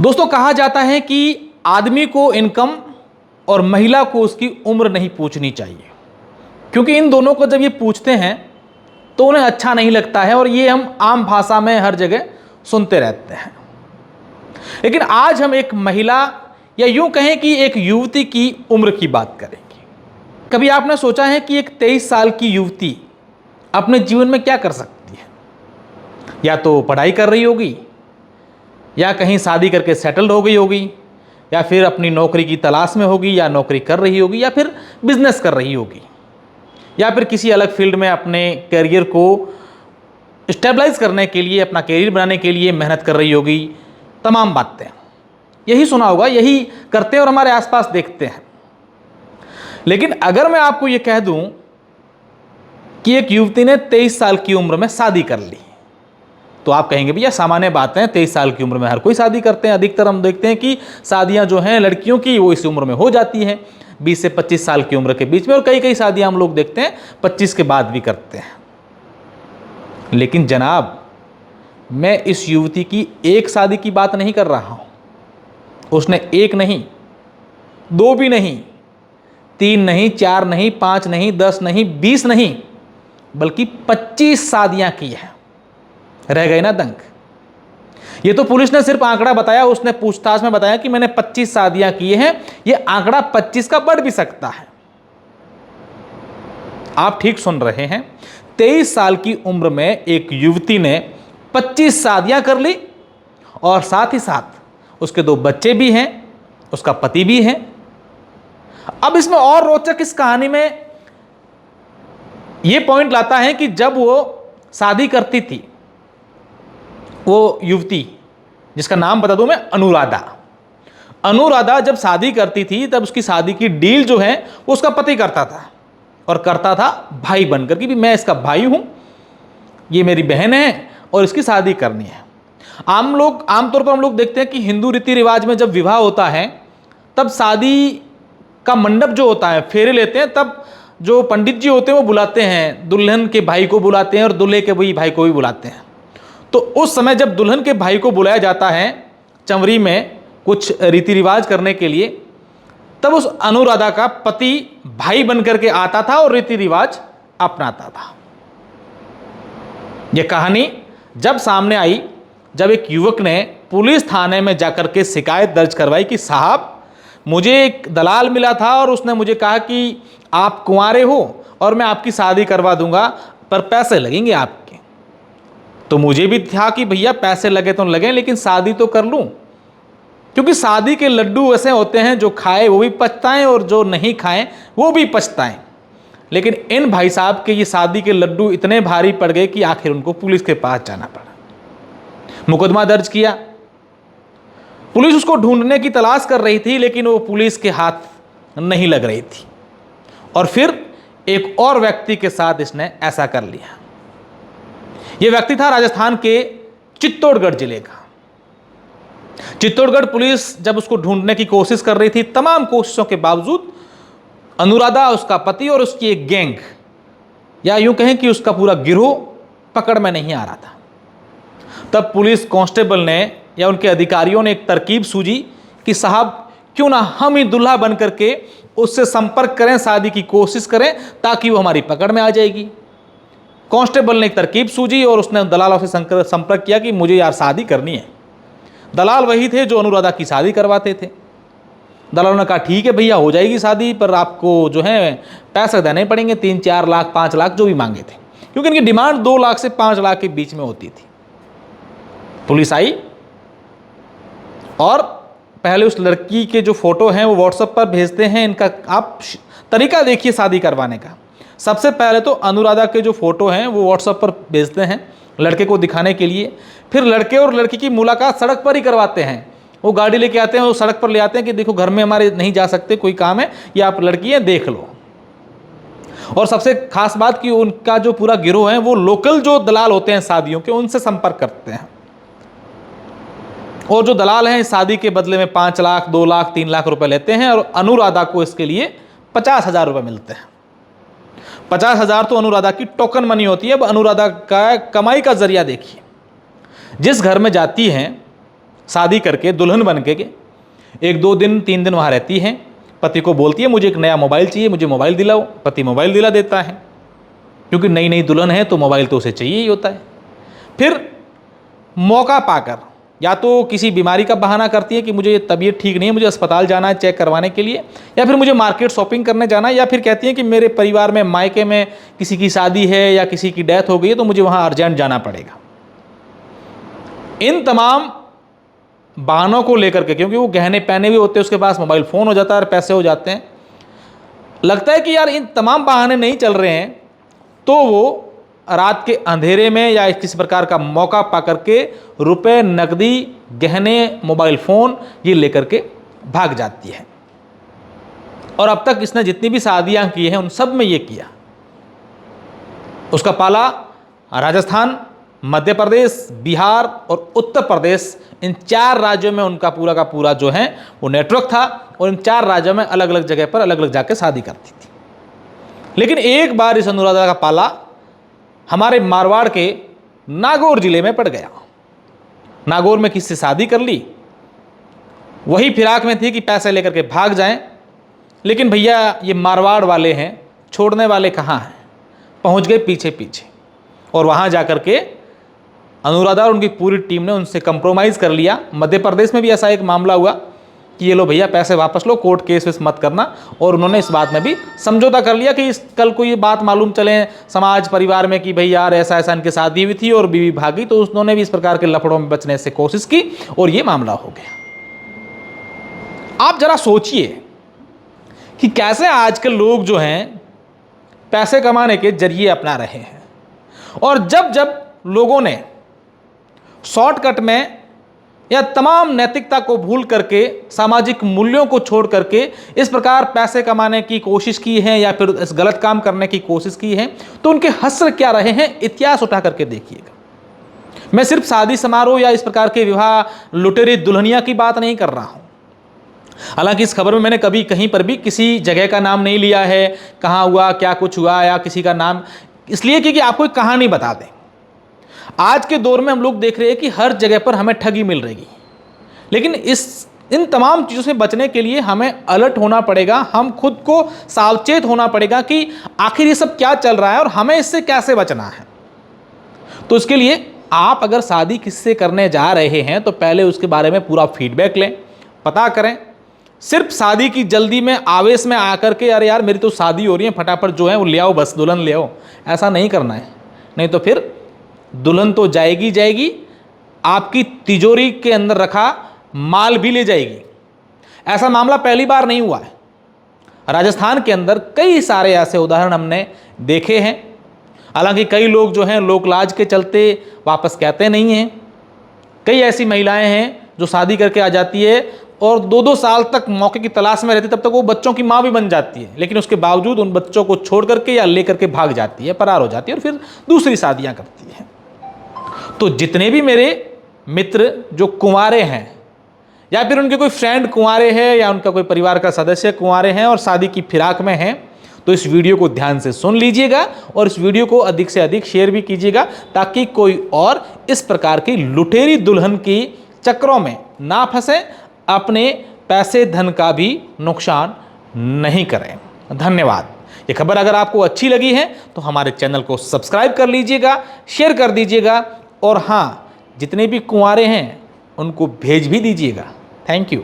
दोस्तों, कहा जाता है कि आदमी को इनकम और महिला को उसकी उम्र नहीं पूछनी चाहिए, क्योंकि इन दोनों को जब ये पूछते हैं तो उन्हें अच्छा नहीं लगता है और ये हम आम भाषा में हर जगह सुनते रहते हैं। लेकिन आज हम एक महिला या यूं कहें कि एक युवती की उम्र की बात करेंगे। कभी आपने सोचा है कि एक 23 साल की युवती अपने जीवन में क्या कर सकती है? या तो पढ़ाई कर रही होगी, या कहीं शादी करके सेटल्ड हो गई होगी, या फिर अपनी नौकरी की तलाश में होगी, या नौकरी कर रही होगी, या फिर बिजनेस कर रही होगी, या फिर किसी अलग फील्ड में अपने करियर को स्टेबलाइज करने के लिए, अपना करियर बनाने के लिए मेहनत कर रही होगी। तमाम बातें यही सुना होगा, यही करते हैं और हमारे आसपास देखते हैं। लेकिन अगर मैं आपको ये कह दूं कि एक युवती ने 23 साल की उम्र में शादी कर ली, तो आप कहेंगे भैया सामान्य बात है, 23 साल की उम्र में हर कोई शादी करते हैं। अधिकतर हम देखते हैं कि शादियां जो हैं लड़कियों की वो इस उम्र में हो जाती हैं, 20 से 25 साल की उम्र के बीच में, और कई कई शादियां हम लोग देखते हैं 25 के बाद भी करते हैं। लेकिन जनाब, मैं इस युवती की एक शादी की बात नहीं कर रहा हूं। उसने एक नहीं, दो भी नहीं, 3 नहीं, 4 नहीं, 5 नहीं, 10 नहीं, 20 नहीं, बल्कि 25 शादियां की है। रह गए ना दंग। ये तो पुलिस ने सिर्फ आंकड़ा बताया, उसने पूछताछ में बताया कि मैंने 25 शादियां की हैं। ये आंकड़ा 25 का बढ़ भी सकता है। आप ठीक सुन रहे हैं, 23 साल की उम्र में एक युवती ने 25 शादियां कर ली और साथ ही साथ उसके 2 बच्चे भी हैं, उसका पति भी है। अब इसमें और रोचक इस कहानी में यह पॉइंट लाता है कि जब वो शादी करती थी, वो युवती जिसका नाम बता दूं मैं, अनुराधा जब शादी करती थी तब उसकी शादी की डील जो है वो उसका पति करता था, और करता था भाई बनकर कि भी मैं इसका भाई हूं, ये मेरी बहन है और इसकी शादी करनी है। आमतौर पर हम लोग देखते हैं कि हिंदू रीति रिवाज में जब विवाह होता है तब शादी का मंडप जो होता है, फेरे लेते हैं, तब जो पंडित जी होते हैं वो बुलाते हैं, दुल्हन के भाई को बुलाते हैं और दूल्हे के भाई को भी बुलाते हैं। तो उस समय जब दुल्हन के भाई को बुलाया जाता है चंवरी में कुछ रीति रिवाज करने के लिए, तब उस अनुराधा का पति भाई बनकर के आता था और रीति रिवाज अपनाता था। यह कहानी जब सामने आई, जब एक युवक ने पुलिस थाने में जाकर के शिकायत दर्ज करवाई कि साहब, मुझे एक दलाल मिला था और उसने मुझे कहा कि आप कुंवारे हो और मैं आपकी शादी करवा दूंगा, पर पैसे लगेंगे आपके। तो मुझे भी था कि भैया पैसे लगे तो लगे, लेकिन शादी तो कर लूं, क्योंकि शादी के लड्डू ऐसे होते हैं जो खाए वो भी पछताएं और जो नहीं खाएं वो भी पछताएं। लेकिन इन भाई साहब के ये शादी के लड्डू इतने भारी पड़ गए कि आखिर उनको पुलिस के पास जाना पड़ा। मुकदमा दर्ज किया, पुलिस उसको ढूंढने की तलाश कर रही थी, लेकिन वो पुलिस के हाथ नहीं लग रही थी। और फिर एक और व्यक्ति के साथ इसने ऐसा कर लिया। यह व्यक्ति था राजस्थान के चित्तौड़गढ़ जिले का। चित्तौड़गढ़ पुलिस जब उसको ढूंढने की कोशिश कर रही थी, तमाम कोशिशों के बावजूद अनुराधा, उसका पति और उसकी एक गैंग, या यूं कहें कि उसका पूरा गिरोह पकड़ में नहीं आ रहा था। तब पुलिस कांस्टेबल ने या उनके अधिकारियों ने एक तरकीब सूझी कि साहब, क्यों ना हम ही दुल्हा बन करके उससे संपर्क करें, शादी की कोशिश करें, ताकि वो हमारी पकड़ में आ जाएगी। कांस्टेबल ने एक तरकीब सूझी और उसने दलालों से संपर्क किया कि मुझे यार शादी करनी है। दलाल वही थे जो अनुराधा की शादी करवाते थे। दलालों ने कहा ठीक है भैया, हो जाएगी शादी, पर आपको जो है पैसे देने पड़ेंगे, 3-4 लाख 5 लाख जो भी मांगे थे, क्योंकि इनकी डिमांड 2 लाख से 5 लाख के बीच में होती थी। पुलिस आई और पहले उस लड़की के जो फोटो हैं वो व्हाट्सएप पर भेजते हैं। इनका आप तरीका देखिए शादी करवाने का। सबसे पहले तो अनुराधा के जो फोटो हैं वो व्हाट्सएप पर भेजते हैं लड़के को दिखाने के लिए। फिर लड़के और लड़की की मुलाकात सड़क पर ही करवाते हैं। वो गाड़ी लेके आते हैं, वो सड़क पर ले आते हैं कि देखो घर में हमारे नहीं जा सकते, कोई काम है, या आप लड़की हैं देख लो। और सबसे खास बात कि उनका जो पूरा गिरोह है वो लोकल जो दलाल होते हैं शादियों के, उनसे संपर्क करते हैं। और जो दलाल हैं शादी के बदले में 5 लाख 2 लाख 3 लाख रुपए लेते हैं, और अनुराधा को इसके लिए 50,000 रुपये मिलते हैं। 50,000 तो अनुराधा की टोकन मनी होती है। अब अनुराधा का कमाई का जरिया देखिए, जिस घर में जाती हैं शादी करके दुल्हन बन के 1-2 दिन 3 दिन वहाँ रहती हैं, पति को बोलती है मुझे एक नया मोबाइल चाहिए, मुझे मोबाइल दिलाओ, पति मोबाइल दिला देता है, क्योंकि नई नई दुल्हन है तो मोबाइल तो उसे चाहिए ही होता है। फिर मौका पाकर या तो किसी बीमारी का बहाना करती है कि मुझे तबीयत ठीक नहीं है, मुझे अस्पताल जाना है चेक करवाने के लिए, या फिर मुझे मार्केट शॉपिंग करने जाना है, या फिर कहती है कि मेरे परिवार में मायके में किसी की शादी है या किसी की डेथ हो गई है तो मुझे वहाँ अर्जेंट जाना पड़ेगा। इन तमाम बहानों को लेकर के, क्योंकि वो गहने पहने भी होते हैं, उसके पास मोबाइल फ़ोन हो जाता है और पैसे हो जाते हैं, लगता है कि यार इन तमाम बहाने नहीं चल रहे हैं, तो वो रात के अंधेरे में या किसी प्रकार का मौका पा करके रुपए, नकदी, गहने, मोबाइल फ़ोन ये लेकर के भाग जाती है। और अब तक इसने जितनी भी शादियां की हैं उन सब में ये किया। उसका पाला राजस्थान, मध्य प्रदेश, बिहार और उत्तर प्रदेश, इन 4 राज्यों में उनका पूरा का पूरा जो है वो नेटवर्क था, और इन 4 राज्यों में अलग अलग जगह पर अलग अलग जाके शादी करती थी। लेकिन एक बार इस अनुराधा का पाला हमारे मारवाड़ के नागौर जिले में पड़ गया। नागौर में किसी से शादी कर ली, वही फिराक में थी कि पैसे लेकर के भाग जाएं, लेकिन भैया ये मारवाड़ वाले हैं, छोड़ने वाले कहाँ हैं, पहुंच गए पीछे पीछे, और वहां जाकर के अनुराधा और उनकी पूरी टीम ने उनसे कंप्रोमाइज़ कर लिया। मध्य प्रदेश में भी ऐसा एक मामला हुआ कि ये लो भैया पैसे वापस लो, कोर्ट केस वेस मत करना, और उन्होंने इस बात में भी समझौता कर लिया कि कल को ये बात मालूम चले समाज परिवार में कि भाई यार ऐसा ऐसा इनकी शादी हुई थी और बीवी भागी, तो उन्होंने भी इस प्रकार के लफड़ों में बचने से कोशिश की और ये मामला हो गया। आप जरा सोचिए कि कैसे आजकल लोग जो हैं पैसे कमाने के जरिए अपना रहे हैं, और जब जब लोगों ने शॉर्टकट में या तमाम नैतिकता को भूल करके सामाजिक मूल्यों को छोड़ करके इस प्रकार पैसे कमाने की कोशिश की है या फिर इस गलत काम करने की कोशिश की है, तो उनके हश्र क्या रहे हैं इतिहास उठा करके देखिएगा। मैं सिर्फ शादी समारोह या इस प्रकार के विवाह लुटेरी दुल्हनिया की बात नहीं कर रहा हूं। हालांकि इस खबर में मैंने कभी कहीं पर भी किसी जगह का नाम नहीं लिया है, कहां हुआ, क्या कुछ हुआ, या किसी का नाम, इसलिए कि आपको एक कहानी बता दें। आज के दौर में हम लोग देख रहे हैं कि हर जगह पर हमें ठगी मिल रही है, लेकिन इन तमाम चीज़ों से बचने के लिए हमें अलर्ट होना पड़ेगा, हम खुद को सावचेत होना पड़ेगा कि आखिर ये सब क्या चल रहा है और हमें इससे कैसे बचना है। तो इसके लिए आप अगर शादी किससे करने जा रहे हैं तो पहले उसके बारे में पूरा फीडबैक लें, पता करें। सिर्फ शादी की जल्दी में, आवेश में आकर के अरे यार मेरी तो शादी हो रही है, फटाफट जो है वो ले आओ, बस दुल्हन ले आओ, ऐसा नहीं करना है। नहीं तो फिर दुल्हन तो जाएगी जाएगी, आपकी तिजोरी के अंदर रखा माल भी ले जाएगी। ऐसा मामला पहली बार नहीं हुआ है, राजस्थान के अंदर कई सारे ऐसे उदाहरण हमने देखे हैं। हालांकि कई लोग जो हैं लोकलाज के चलते वापस कहते नहीं हैं। कई ऐसी महिलाएं हैं जो शादी करके आ जाती है और 2-2 साल तक मौके की तलाश में रहती, तब तक वो बच्चों की माँ भी बन जाती है, लेकिन उसके बावजूद उन बच्चों को छोड़ करके या ले करके भाग जाती है, फरार हो जाती है और फिर दूसरी शादियां करती है। तो जितने भी मेरे मित्र जो कुंवारे हैं या फिर उनके कोई फ्रेंड कुंवारे हैं या उनका कोई परिवार का सदस्य कुंवारे हैं और शादी की फिराक में हैं, तो इस वीडियो को ध्यान से सुन लीजिएगा और इस वीडियो को अधिक से अधिक शेयर भी कीजिएगा, ताकि कोई और इस प्रकार की लुटेरी दुल्हन की चक्रों में ना फंसे, अपने पैसे धन का भी नुकसान नहीं करें। धन्यवाद। ये खबर अगर आपको अच्छी लगी है तो हमारे चैनल को सब्सक्राइब कर लीजिएगा, शेयर कर दीजिएगा, और हाँ, जितने भी कुंवारे हैं उनको भेज भी दीजिएगा। Thank you.